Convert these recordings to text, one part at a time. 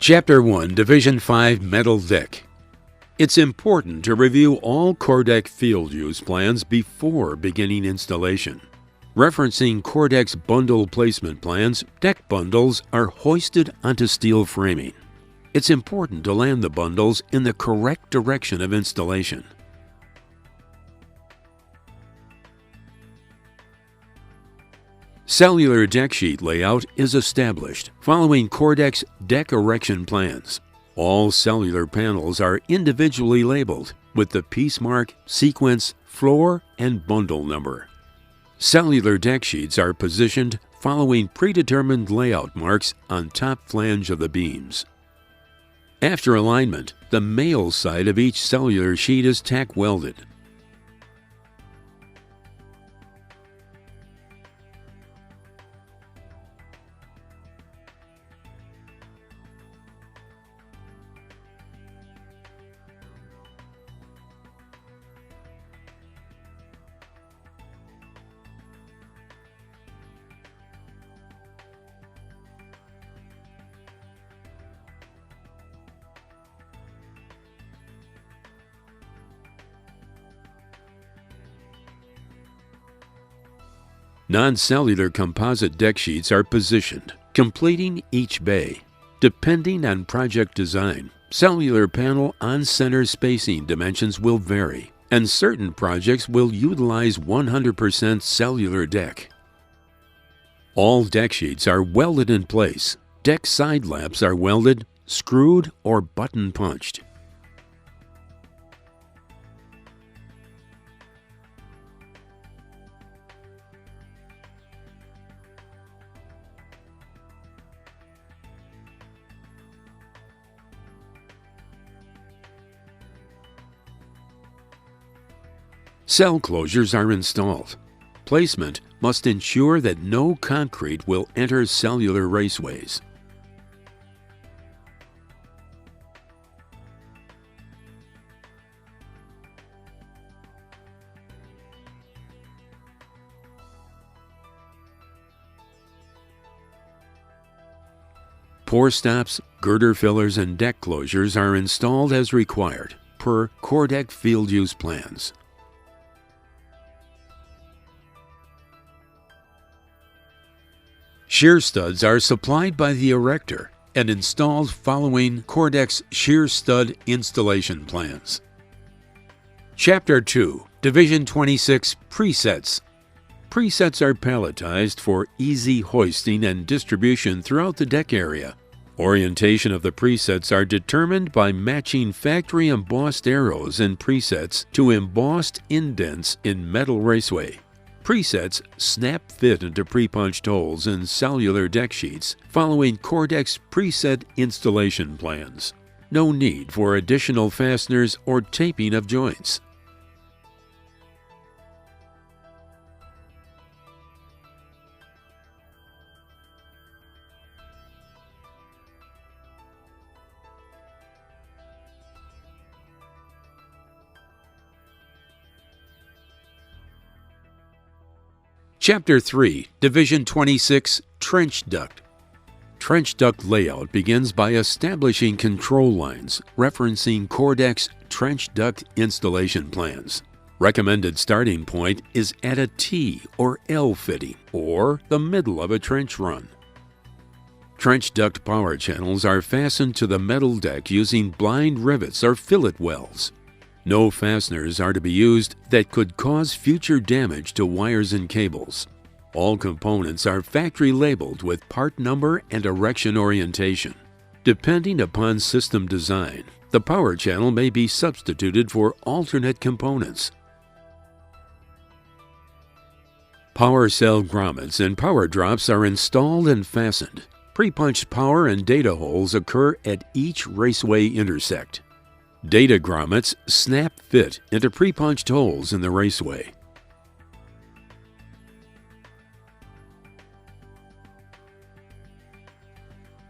Chapter 1, Division 5 Metal Deck. It's important to review all Cordeck field use plans before beginning installation. Referencing Cordeck's bundle placement plans, deck bundles are hoisted onto steel framing. It's important to land the bundles in the correct direction of installation. Cellular deck sheet layout is established following Cordeck's deck erection plans. All cellular panels are individually labeled with the piece mark, sequence, floor, and bundle number. Cellular deck sheets are positioned following predetermined layout marks on top flange of the beams. After alignment, the male side of each cellular sheet is tack welded. Non-cellular composite deck sheets are positioned, completing each bay. Depending on project design, cellular panel on-center spacing dimensions will vary, and certain projects will utilize 100% cellular deck. All deck sheets are welded in place. Deck side laps are welded, screwed, or button punched. Cell closures are installed. Placement must ensure that no concrete will enter cellular raceways. Pour stops, girder fillers, and deck closures are installed as required per Cordeck field use plans. Shear studs are supplied by the erector and installed following Cordeck's shear stud installation plans. Chapter 2, Division 26 Presets. Presets are palletized for easy hoisting and distribution throughout the deck area. Orientation of the presets are determined by matching factory embossed arrows in presets to embossed indents in metal raceway. Presets snap fit into pre-punched holes in cellular deck sheets following Cordeck's preset installation plans. No need for additional fasteners or taping of joints. Chapter 3, Division 26 Trench Duct. Trench duct layout begins by establishing control lines, referencing Cordeck's trench duct installation plans. Recommended starting point is at a T or L fitting, or the middle of a trench run. Trench duct power channels are fastened to the metal deck using blind rivets or fillet welds. No fasteners are to be used that could cause future damage to wires and cables. All components are factory labeled with part number and erection orientation. Depending upon system design, the power channel may be substituted for alternate components. Power cell grommets and power drops are installed and fastened. Pre-punched power and data holes occur at each raceway intersect. Data grommets snap fit into pre-punched holes in the raceway.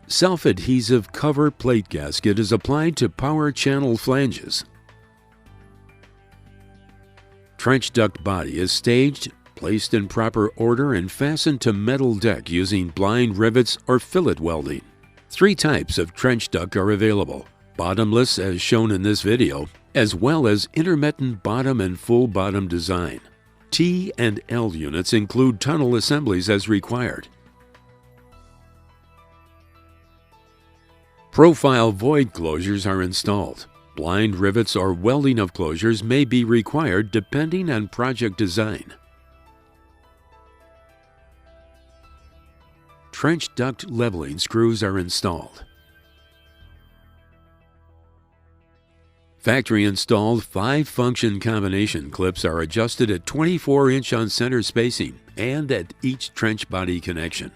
Self-adhesive cover plate gasket is applied to power channel flanges. Trench duct body is staged, placed in proper order, and fastened to metal deck using blind rivets or fillet welding. Three types of trench duct are available: bottomless, as shown in this video, as well as intermittent bottom and full bottom design. T and L units include tunnel assemblies as required. Profile void closures are installed. Blind rivets or welding of closures may be required depending on project design. Trench duct leveling screws are installed. Factory-installed 5-function combination clips are adjusted at 24-inch on center spacing and at each trench body connection.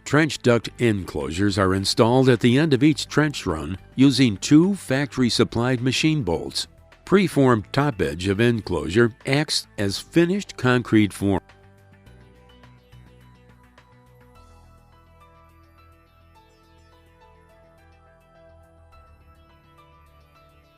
Trench duct end closures are installed at the end of each trench run using 2 factory-supplied machine bolts. Preformed top edge of end closure acts as finished concrete form.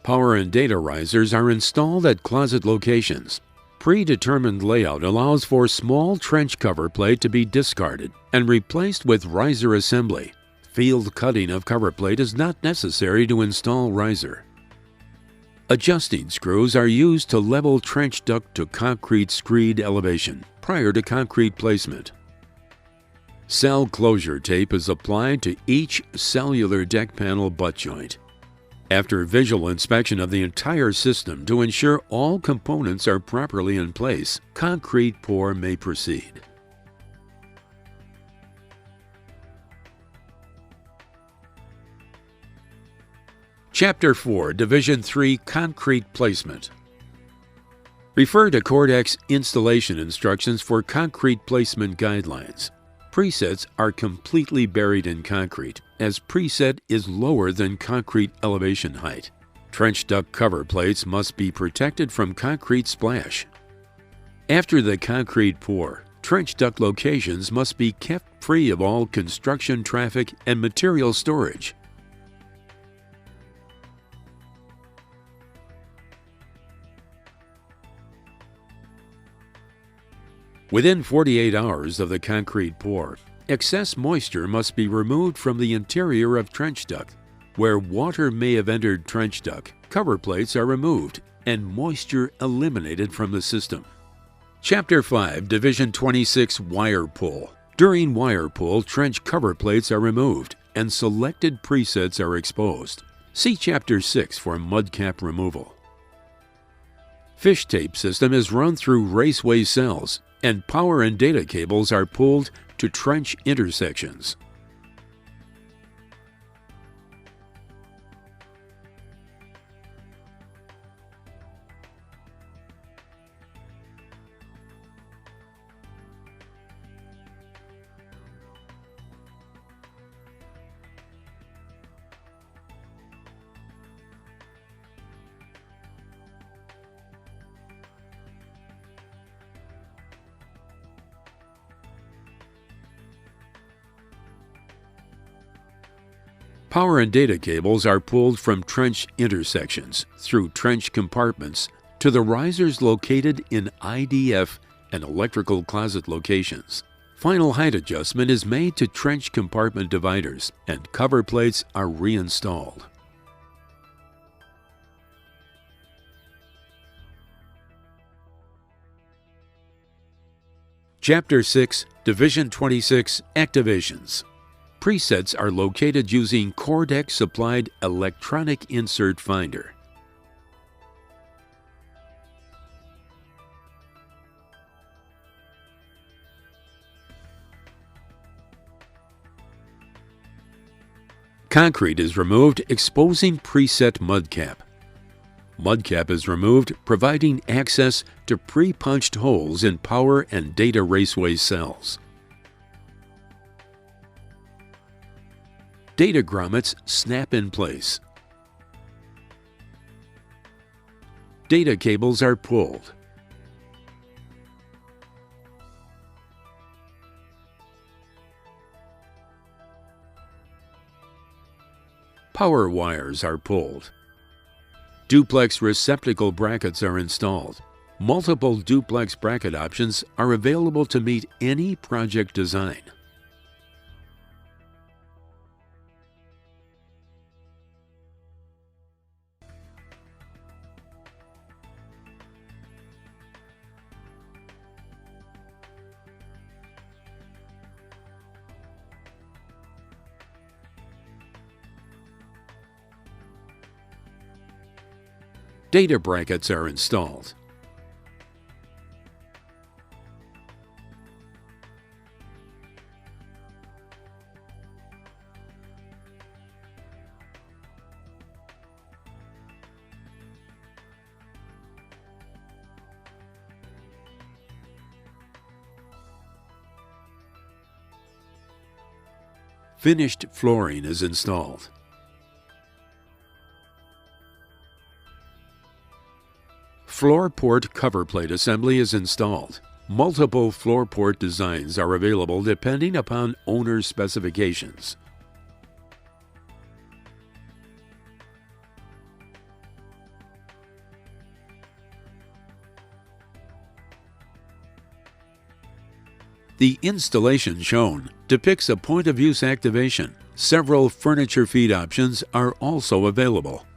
Power and data risers are installed at closet locations. Predetermined layout allows for small trench cover plate to be discarded and replaced with riser assembly. Field cutting of cover plate is not necessary to install riser. Adjusting screws are used to level trench duct to concrete screed elevation prior to concrete placement. Cell closure tape is applied to each cellular deck panel butt joint. After visual inspection of the entire system to ensure all components are properly in place, concrete pour may proceed. Chapter 4, Division 3, Concrete Placement. Refer to Cordeck's installation instructions for concrete placement guidelines. Presets are completely buried in concrete, as preset is lower than concrete elevation height. Trench duct cover plates must be protected from concrete splash. After the concrete pour, trench duct locations must be kept free of all construction traffic and material storage. Within 48 hours of the concrete pour, excess moisture must be removed from the interior of trench duct. Where water may have entered trench duct, cover plates are removed and moisture eliminated from the system. Chapter 5, Division 26, Wire Pull. During wire pull, trench cover plates are removed and selected presets are exposed. See Chapter 6 for mud cap removal. Fish tape system is run through raceway cells, and power and data cables are pulled to trench intersections. Power and data cables are pulled from trench intersections through trench compartments to the risers located in IDF and electrical closet locations. Final height adjustment is made to trench compartment dividers, and cover plates are reinstalled. Chapter 6, Division 26, Activations. Presets are located using Cordeck supplied electronic insert finder. Concrete is removed, exposing preset mud cap. Mud cap is removed, providing access to pre-punched holes in power and data raceway cells. Data grommets snap in place. Data cables are pulled. Power wires are pulled. Duplex receptacle brackets are installed. Multiple duplex bracket options are available to meet any project design. Data brackets are installed. Finished flooring is installed. Floor port cover plate assembly is installed. Multiple floor port designs are available depending upon owner's specifications. The installation shown depicts a point-of-use activation. Several furniture feed options are also available.